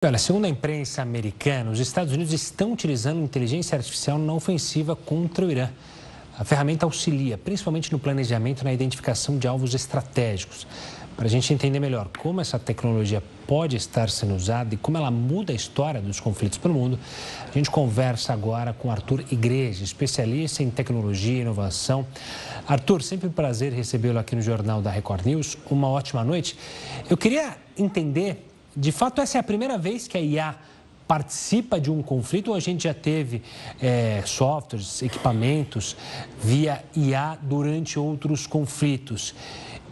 Olha, segundo a imprensa americana, os Estados Unidos estão utilizando inteligência artificial na ofensiva contra o Irã. A ferramenta auxilia, principalmente no planejamento e na identificação de alvos estratégicos. Para a gente entender melhor como essa tecnologia pode estar sendo usada e como ela muda a história dos conflitos pelo mundo, a gente conversa agora com Arthur Igreja, especialista em tecnologia e inovação. Arthur, sempre um prazer recebê-lo aqui no Jornal da Record News. Uma ótima noite. Eu queria entender, de fato, essa é a primeira vez que a IA participa de um conflito ou a gente já teve softwares, equipamentos via IA durante outros conflitos?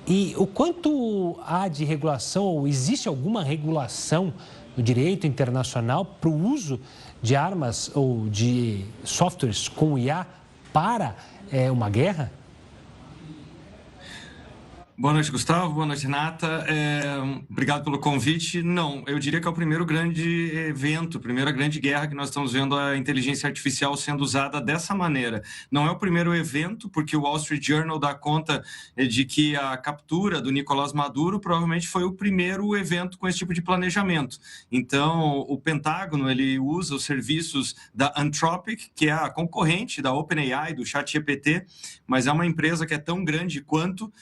E o quanto há de regulação, ou existe alguma regulação no direito internacional para o uso de armas ou de softwares com IA para uma guerra? Boa noite, Gustavo. Boa noite, Renata. Obrigado pelo convite. Não, eu diria que é o primeiro grande evento, primeira grande guerra que nós estamos vendo a inteligência artificial sendo usada dessa maneira. Não é o primeiro evento, porque o Wall Street Journal dá conta de que a captura do Nicolás Maduro provavelmente foi o primeiro evento com esse tipo de planejamento. Então, o Pentágono, ele usa os serviços da Anthropic, que é a concorrente da OpenAI, do ChatGPT, mas é uma empresa que é tão grande quanto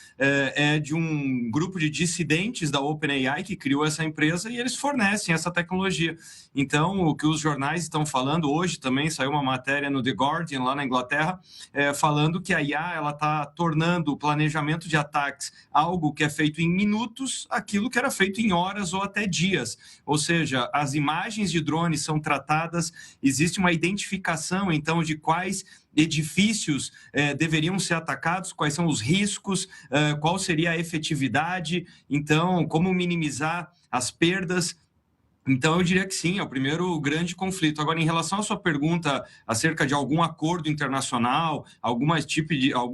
de um grupo de dissidentes da OpenAI que criou essa empresa e eles fornecem essa tecnologia. Então, o que os jornais estão falando, hoje também saiu uma matéria no The Guardian, lá na Inglaterra, falando que a IA está tornando o planejamento de ataques algo que é feito em minutos, aquilo que era feito em horas ou até dias. Ou seja, as imagens de drones são tratadas, existe uma identificação, então, de quais edifícios deveriam ser atacados, quais são os riscos, qual seria a efetividade, então, como minimizar as perdas. Então, eu diria que sim, é o primeiro grande conflito. Agora, em relação à sua pergunta acerca de algum acordo internacional, algum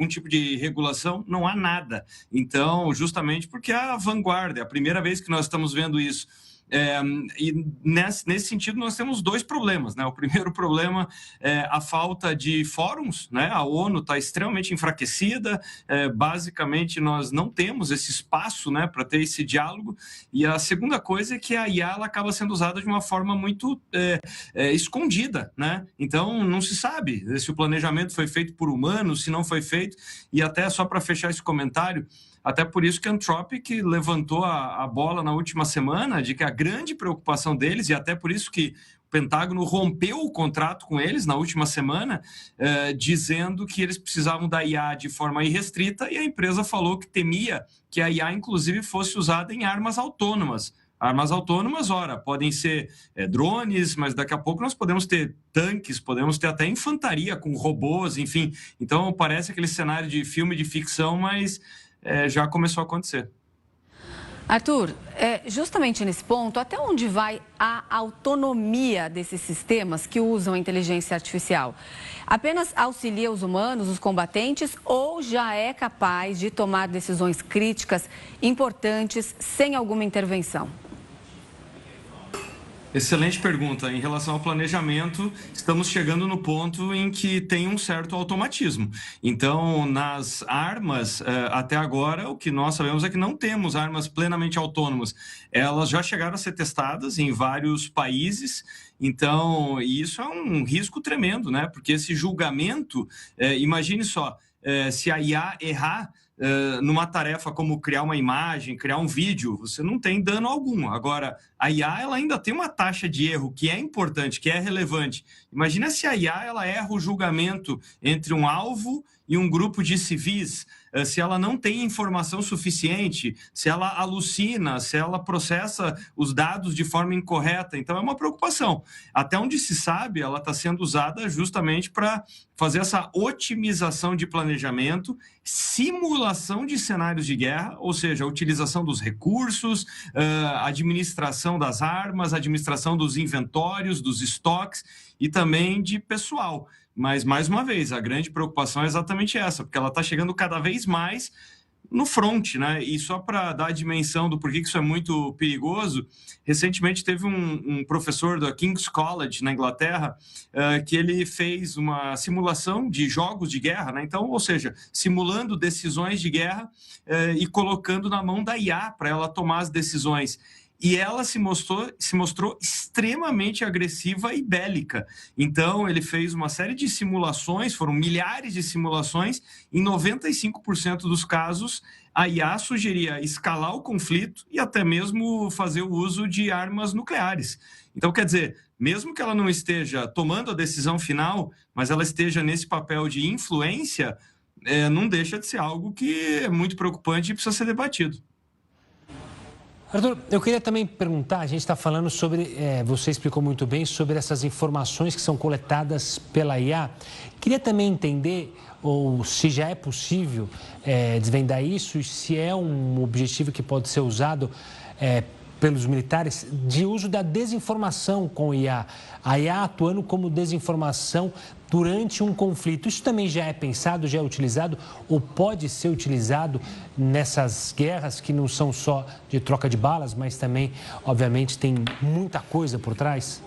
tipo de regulação, não há nada. Então, justamente porque é a vanguarda, é a primeira vez que nós estamos vendo isso. E nesse sentido nós temos dois problemas, né? O primeiro problema é a falta de fóruns, né? A ONU está extremamente enfraquecida, basicamente nós não temos esse espaço, né, para ter esse diálogo, e a segunda coisa é que a IA ela acaba sendo usada de uma forma muito escondida, né? Então não se sabe se o planejamento foi feito por humanos, se não foi feito, e até só para fechar esse comentário, até por isso que a Anthropic levantou a bola na última semana de que a grande preocupação deles, e até por isso que o Pentágono rompeu o contrato com eles na última semana, dizendo que eles precisavam da IA de forma irrestrita, e a empresa falou que temia que a IA, inclusive, fosse usada em armas autônomas. Armas autônomas, ora, podem ser drones, mas daqui a pouco nós podemos ter tanques, podemos ter até infantaria com robôs, enfim. Então, parece aquele cenário de filme de ficção, mas já começou a acontecer. Arthur, justamente nesse ponto, até onde vai a autonomia desses sistemas que usam a inteligência artificial? Apenas auxilia os humanos, os combatentes, ou já é capaz de tomar decisões críticas importantes sem alguma intervenção? Excelente pergunta. Em relação ao planejamento, estamos chegando no ponto em que tem um certo automatismo. Então, nas armas, até agora, o que nós sabemos é que não temos armas plenamente autônomas. Elas já chegaram a ser testadas em vários países, então isso é um risco tremendo, né? Porque esse julgamento, imagine só, se a IA errar, numa tarefa como criar uma imagem, criar um vídeo, você não tem dano algum. Agora, a IA ela ainda tem uma taxa de erro que é importante, que é relevante. Imagina se a IA ela erra o julgamento entre um alvo e um grupo de civis, se ela não tem informação suficiente, se ela alucina, se ela processa os dados de forma incorreta. Então, é uma preocupação. Até onde se sabe, ela está sendo usada justamente para fazer essa otimização de planejamento, simulação de cenários de guerra, ou seja, a utilização dos recursos, administração das armas, administração dos inventórios, dos estoques e também de pessoal. Mas, mais uma vez, a grande preocupação é exatamente essa, porque ela está chegando cada vez mais no front, né? E só para dar a dimensão do porquê que isso é muito perigoso, recentemente teve um professor da King's College, na Inglaterra, que ele fez uma simulação de jogos de guerra, né? Então, ou seja, simulando decisões de guerra e colocando na mão da IA para ela tomar as decisões. e ela se mostrou extremamente agressiva e bélica. Então, ele fez uma série de simulações, foram milhares de simulações, em 95% dos casos, a IA sugeria escalar o conflito e até mesmo fazer o uso de armas nucleares. Então, quer dizer, mesmo que ela não esteja tomando a decisão final, mas ela esteja nesse papel de influência, não deixa de ser algo que é muito preocupante e precisa ser debatido. Arthur, eu queria também perguntar, a gente está falando sobre, você explicou muito bem, sobre essas informações que são coletadas pela IA. Queria também entender, ou se já é possível desvendar isso, e se é um objetivo que pode ser usado pelos militares, de uso da desinformação com IA. A IA atuando como desinformação durante um conflito. Isso também já é pensado, já é utilizado ou pode ser utilizado nessas guerras que não são só de troca de balas, mas também, obviamente, tem muita coisa por trás?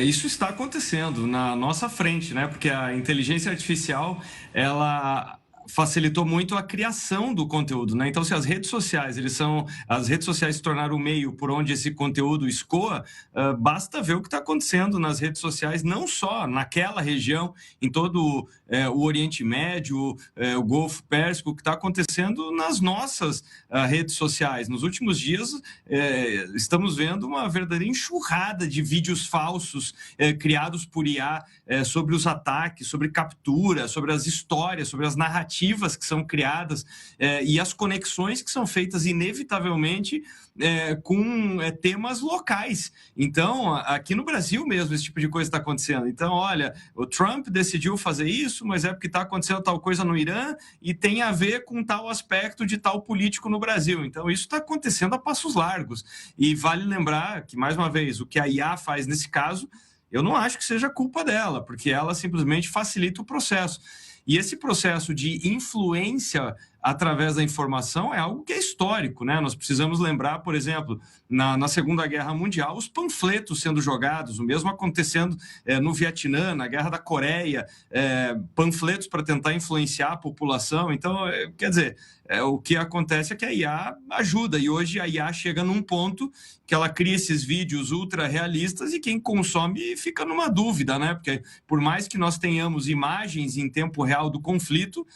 Isso está acontecendo na nossa frente, né? Porque a inteligência artificial, ela facilitou muito a criação do conteúdo, né? Então, se as redes sociais se tornaram o meio por onde esse conteúdo escoa, basta ver o que está acontecendo nas redes sociais, não só naquela região, em todo o Oriente Médio, o Golfo Pérsico, o que está acontecendo nas nossas redes sociais. Nos últimos dias, estamos vendo uma verdadeira enxurrada de vídeos falsos criados por IA sobre os ataques, sobre captura, sobre as histórias, sobre as narrativas que são criadas e as conexões que são feitas inevitavelmente com temas locais. Então, aqui no Brasil mesmo, esse tipo de coisa está acontecendo. Então, olha, o Trump decidiu fazer isso, mas é porque está acontecendo tal coisa no Irã e tem a ver com tal aspecto de tal político no Brasil. Então, isso está acontecendo a passos largos. E vale lembrar que, mais uma vez, o que a IA faz nesse caso, eu não acho que seja culpa dela, porque ela simplesmente facilita o processo. E esse processo de influência através da informação é algo que é histórico, né? Nós precisamos lembrar, por exemplo, na Segunda Guerra Mundial, os panfletos sendo jogados, o mesmo acontecendo no Vietnã, na Guerra da Coreia, panfletos para tentar influenciar a população. Então, quer dizer, o que acontece é que a IA ajuda, e hoje a IA chega num ponto que ela cria esses vídeos ultra realistas e quem consome fica numa dúvida, né? Porque por mais que nós tenhamos imagens em tempo real do conflito,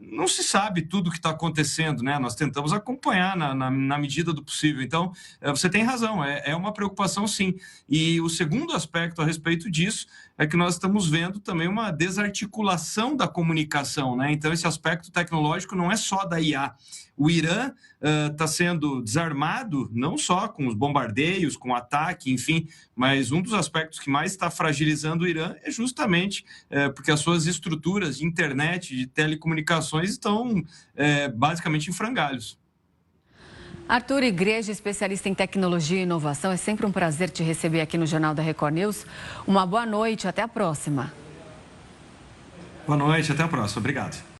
não se sabe tudo o que está acontecendo, né? Nós tentamos acompanhar na medida do possível. Então, você tem razão, é uma preocupação, sim. E o segundo aspecto a respeito disso é que nós estamos vendo também uma desarticulação da comunicação, né? Então, esse aspecto tecnológico não é só da IA. O Irã está sendo desarmado, não só com os bombardeios, com o ataque, enfim, mas um dos aspectos que mais está fragilizando o Irã é justamente porque as suas estruturas de internet, de telecomunicações estão basicamente em frangalhos. Arthur Igreja, especialista em tecnologia e inovação, é sempre um prazer te receber aqui no Jornal da Record News. Uma boa noite, até a próxima. Boa noite, até a próxima. Obrigado.